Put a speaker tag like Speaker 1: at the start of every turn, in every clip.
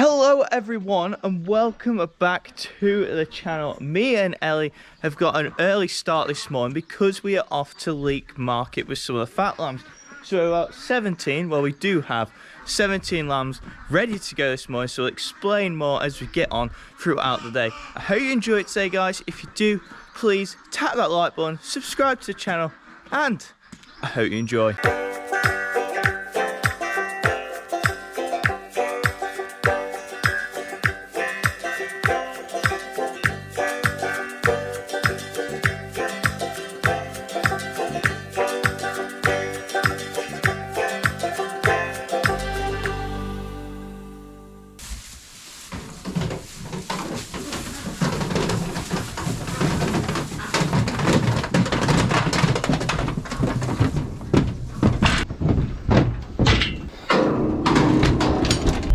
Speaker 1: Hello everyone and welcome back to the channel. Me and Ellie have got an early start this morning because we are off to Leek market with some of the fat lambs. So about 17, well we do have 17 lambs ready to go this morning, so we'll explain more as we get on throughout the day. I hope you enjoy it today guys. If you do, please tap that like button, subscribe to the channel, and I hope you enjoy.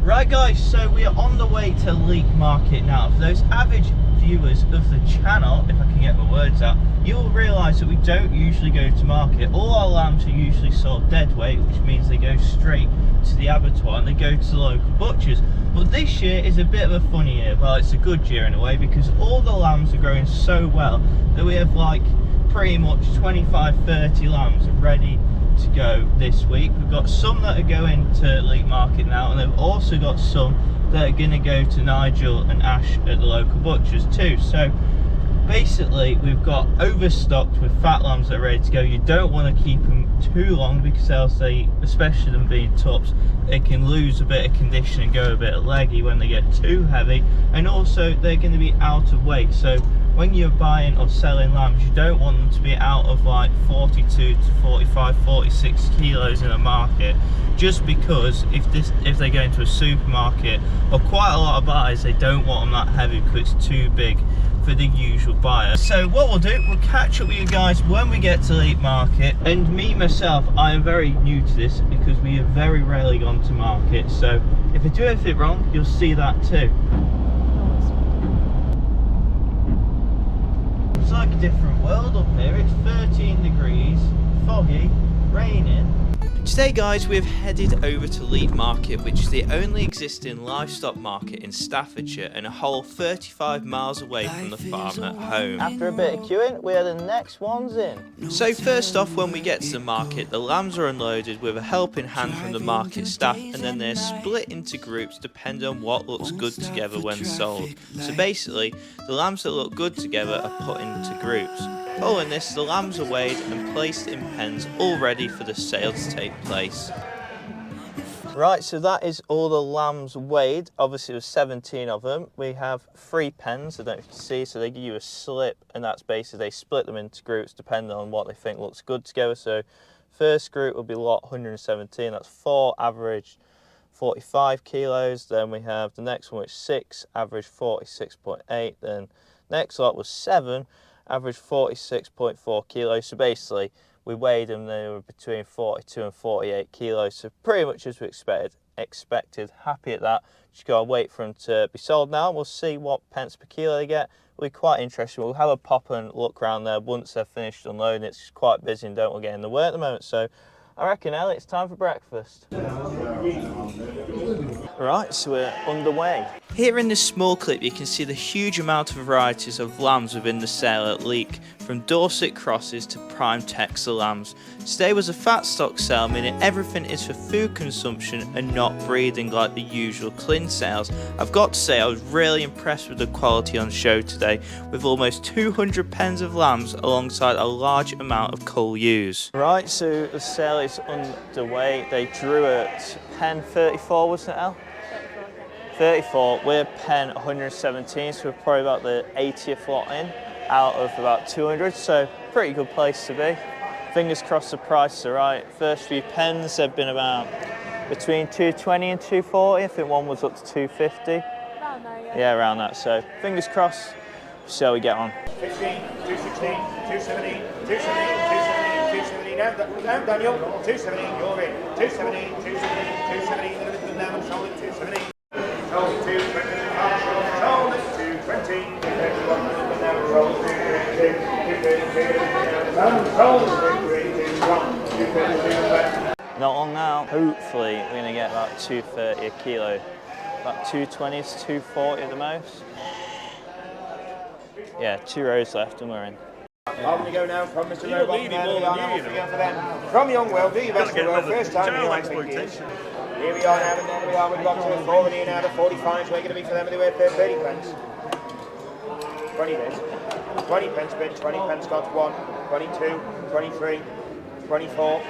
Speaker 1: Right guys, so we are on the way to Leek market now. For those average viewers of the channel, if I can get my words out, you will realise that we don't usually go to market. All our lambs are usually sold dead weight, which means they go straight to the abattoir and they go to the local butchers. But this year is a bit of a funny year. Well, it's a good year in a way, because all the lambs are growing so well that we have like pretty much 25-30 lambs ready to go this week. We've got some that are going to Leek market now, and they've also got some that are going to go to Nigel and Ash at the local butchers too. So basically we've got overstocked with fat lambs that are ready to go. You don't want to keep them too long because else they, especially them being tups, they can lose a bit of condition and go a bit leggy when they get too heavy, and also they're going to be out of weight. So when you're buying or selling lambs, you don't want them to be out of like 42 to 45, 46 kilos in a market, just because if they go into a supermarket or quite a lot of buyers, they don't want them that heavy because it's too big for the usual buyer. So what we'll do, we'll catch up with you guys when we get to Leek market. And me myself, I am very new to this because we have very rarely gone to market, so if I do anything wrong, you'll see that too. It's like a different world up here. It's 13 degrees, foggy, raining. Today guys, we've headed over to Leek market, which is the only existing livestock market in Staffordshire and a whole 35 miles away from the farm at home. After a bit of queuing, we are the next ones in. So first off, when we get to the market, the lambs are unloaded with a helping hand from the market staff, and then they're split into groups depending on what looks good together when sold. So basically, the lambs that look good together are put into groups. Following this, the lambs are weighed and placed in pens, all ready for the sale to take place. Right, so that is all the lambs weighed. Obviously there's 17 of them. We have 3 pens, I don't know if you can see, so they give you a slip, and that's basically they split them into groups depending on what they think looks good together. So first group will be lot 117, that's 4 average 45 kilos. Then we have the next one, which is 6 average 46.8. Then next lot was 7 average 46.4 kilos. So basically we weighed them, they were between 42 and 48 kilos, so pretty much as we expected. Happy at that. Just gotta wait for them to be sold now. We'll see what pence per kilo they get. It'll be quite interesting. We'll have a pop and look around there once they're finished unloading. It's quite busy and don't want to get in the way at the moment, so I reckon, Ellie, it's time for breakfast. Right, so we're underway. Here in this small clip, you can see the huge amount of varieties of lambs within the sale at Leek, from Dorset crosses to prime Texas lambs. Today was a fat stock sale, meaning everything is for food consumption and not breeding like the usual clean sales. I've got to say, I was really impressed with the quality on show today, with almost 200 pens of lambs alongside a large amount of cull ewes. Right, so the sale is underway. They drew at pen 34, wasn't it, El? 34, we're pen 117, so we're probably about the 80th lot in out of about 200, so pretty good place to be. Fingers crossed the prices are right. First few pens have been about between 220 and 240, I think one was up to 250. Around there, yeah. Yeah, around that, so fingers crossed, see how we get on.
Speaker 2: 15, 216, 270, 270, 270, 270, down Daniel, 270, you're in, 270, 270, 270, a little bit down, sold at 270. Sold 220, sold at 220, 221, sold 232, 232, sold 232, 232.
Speaker 1: Not long now. Hopefully we're going to get about 230 a kilo about 220 to 240 at the most. Yeah, 2 rows left and we're in.
Speaker 2: On we go now from Mr. Robot. For them. From Young World, do your best in the world. First time in your expectation. Here we are now, and there we are. We've got to 4 here now, the 45s. We're going to be for them anyway, 30 pence. 20 bid. 20 pence bid, 20 pence got 1, 22, 23, 24.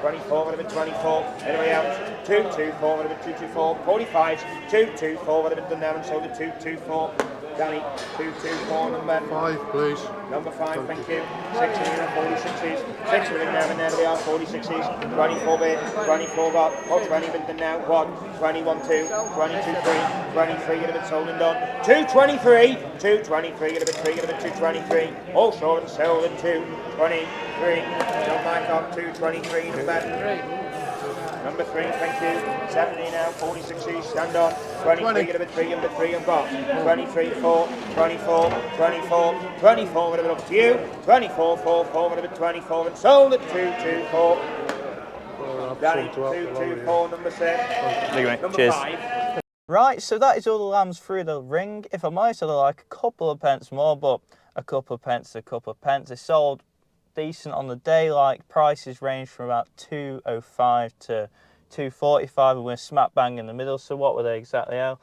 Speaker 2: 24 would have been 24. Anyway out. 224 would have been 224. 45s. 224 would have been done now and sold at 224. Danny, 224 number
Speaker 3: 5, please.
Speaker 2: Number 5, thank you. 6 million and 46s. 6 million now and there they are, 46s. 24 bid, 24 got. Oh, 20 bid done now. 1, 21, 2, 22, 3, 23 would have been sold and done. 223, 223 would have been 3, would have been 223. All short and sold at 223. John Mycock, 223 number 3, thank you. 70 now, 46 stand on. 23 would have been 3, number 3 and got. 23, 4, 24, 24, 24 would have been up to you. 24, 4, 4 would have been 24 and sold at 224. Danny, 224, number 6. Number
Speaker 1: Cheers.
Speaker 2: 5.
Speaker 1: Right, so that is all the lambs through the ring. If I'm honest, I'd like a couple of pence more, but a couple of pence is a couple of pence. They sold decent on the day, like prices range from about 205 to 245, and we're smack bang in the middle. So what were they exactly, Al?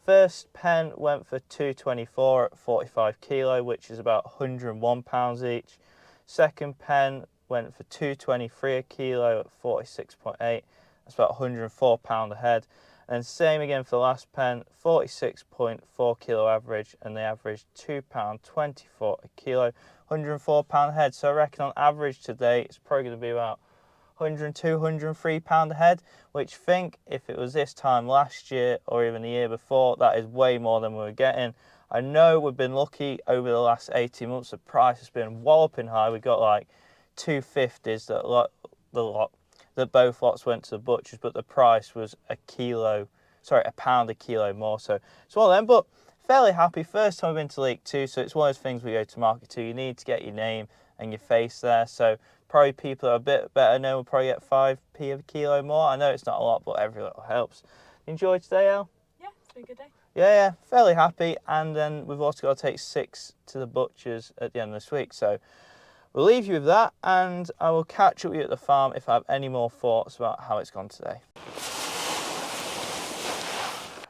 Speaker 1: First pen went for 224 at 45 kilo, which is about 101 pounds each. Second pen went for 223 a kilo at 46.8, that's about 104 pound a head. And same again for the last pen, 46.4 kilo average, and they averaged £2.24 a kilo, 104 pound a head. So I reckon on average today it's probably going to be about 102, 103 pound a head, which I think if it was this time last year or even the year before, that is way more than we were getting. I know we've been lucky over the last 18 months, the price has been walloping high. We got like 250s that both lots went to the butchers, but the price was a pound a kilo more. So it's one of them, but fairly happy. First time I've been to Leek too, so it's one of those things we go to market to. You need to get your name and your face there. So probably people that are a bit better known will probably get 5p a kilo more. I know it's not a lot, but every little helps. Enjoy today, Al?
Speaker 4: Yeah, it's been a good day.
Speaker 1: Yeah, fairly happy. And then we've also got to take 6 to the butchers at the end of this week. So we'll leave you with that, and I will catch up with you at the farm if I have any more thoughts about how it's gone today.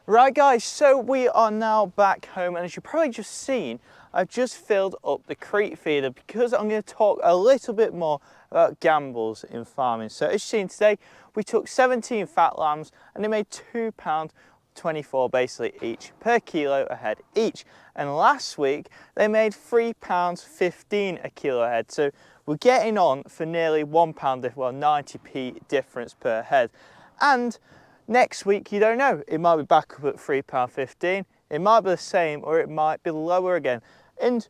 Speaker 1: Right guys, so we are now back home, and as you've probably just seen, I've just filled up the creek feeder because I'm going to talk a little bit more about gambles in farming. So as you've seen today, we took 17 fat lambs and they made £2.24 basically each per kilo a head each. And last week they made £3.15 a kilo a head. So we're getting on for nearly £1, well 90p difference per head. And next week, you don't know, it might be back up at £3.15, it might be the same, or it might be lower again. And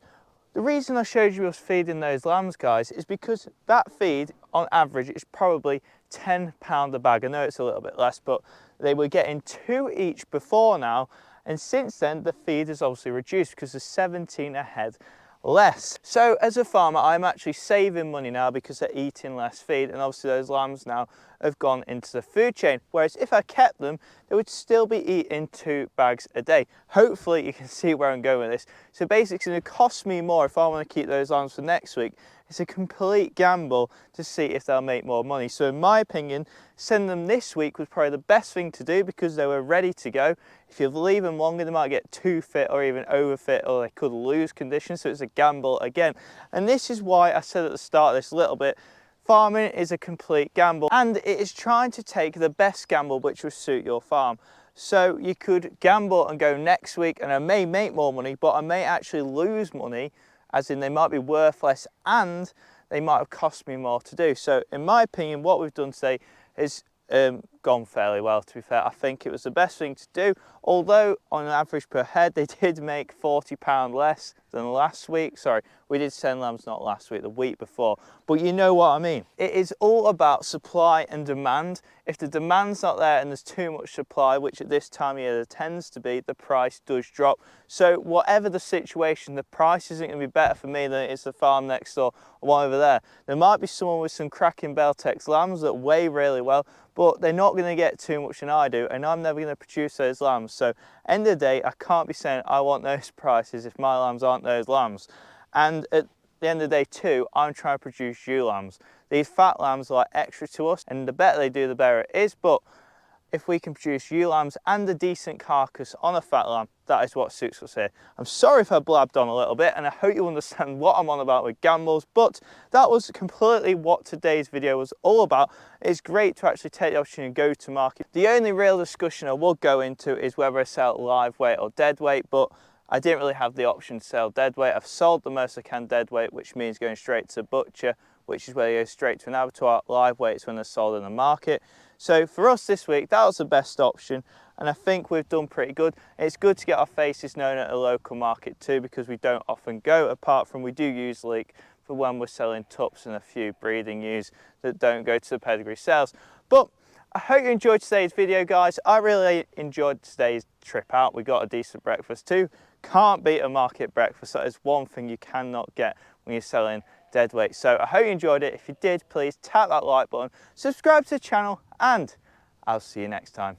Speaker 1: the reason I showed you us feeding those lambs, guys, is because that feed, on average, is probably £10 a bag. I know it's a little bit less, but they were getting 2 each before now, and since then, the feed has obviously reduced because there's 17 a head less. So as a farmer, I'm actually saving money now because they're eating less feed, and obviously those lambs now have gone into the food chain, whereas if I kept them, they would still be eating 2 bags a day. Hopefully you can see where I'm going with this. So basically it's going to cost me more if I want to keep those lambs for next week. It's a complete gamble to see if they'll make more money. So in my opinion, send them this week was probably the best thing to do because they were ready to go. If you leave them longer, they might get too fit or even overfit, or they could lose condition. So it's a gamble again. And this is why I said at the start of this little bit, farming is a complete gamble, and it is trying to take the best gamble which will suit your farm. So you could gamble and go next week and I may make more money, but I may actually lose money, as in they might be worth less and they might have cost me more to do. So in my opinion, what we've done today is gone fairly well, to be fair. I think it was the best thing to do, although on an average per head they did make £40 less than last week. Sorry, we did 10 lambs not last week, the week before, but you know what I mean. It is all about supply and demand. If the demand's not there and there's too much supply, which at this time of year there tends to be, the price does drop. So whatever the situation, the price isn't going to be better for me than it is the farm next door or one over there. There might be someone with some cracking Beltex lambs that weigh really well, but they're not going to get too much than I do, and I'm never going to produce those lambs. So end of the day, I can't be saying I want those prices if my lambs aren't those lambs. And at the end of the day too, I'm trying to produce ewe lambs. These fat lambs are like extra to us, and the better they do, the better it is. But if we can produce ewe lambs and a decent carcass on a fat lamb, that is what suits us here. I'm sorry if I blabbed on a little bit, and I hope you understand what I'm on about with gambles, but that was completely what today's video was all about. It's great to actually take the opportunity to go to market. The only real discussion I will go into is whether I sell live weight or dead weight, but I didn't really have the option to sell dead weight. I've sold the most I can dead weight, which means going straight to butcher, which is where you go straight to an abattoir. Live weights when they're sold in the market. So for us this week, that was the best option, and I think we've done pretty good. It's good to get our faces known at a local market too, because we don't often go, apart from we do use Leek for when we're selling tups and a few breeding ewes that don't go to the pedigree sales. But I hope you enjoyed today's video, guys. I really enjoyed today's trip out. We got a decent breakfast too. Can't beat a market breakfast. That is one thing you cannot get when you're selling dead weight. So I hope you enjoyed it. If you did, please tap that like button, subscribe to the channel, and I'll see you next time.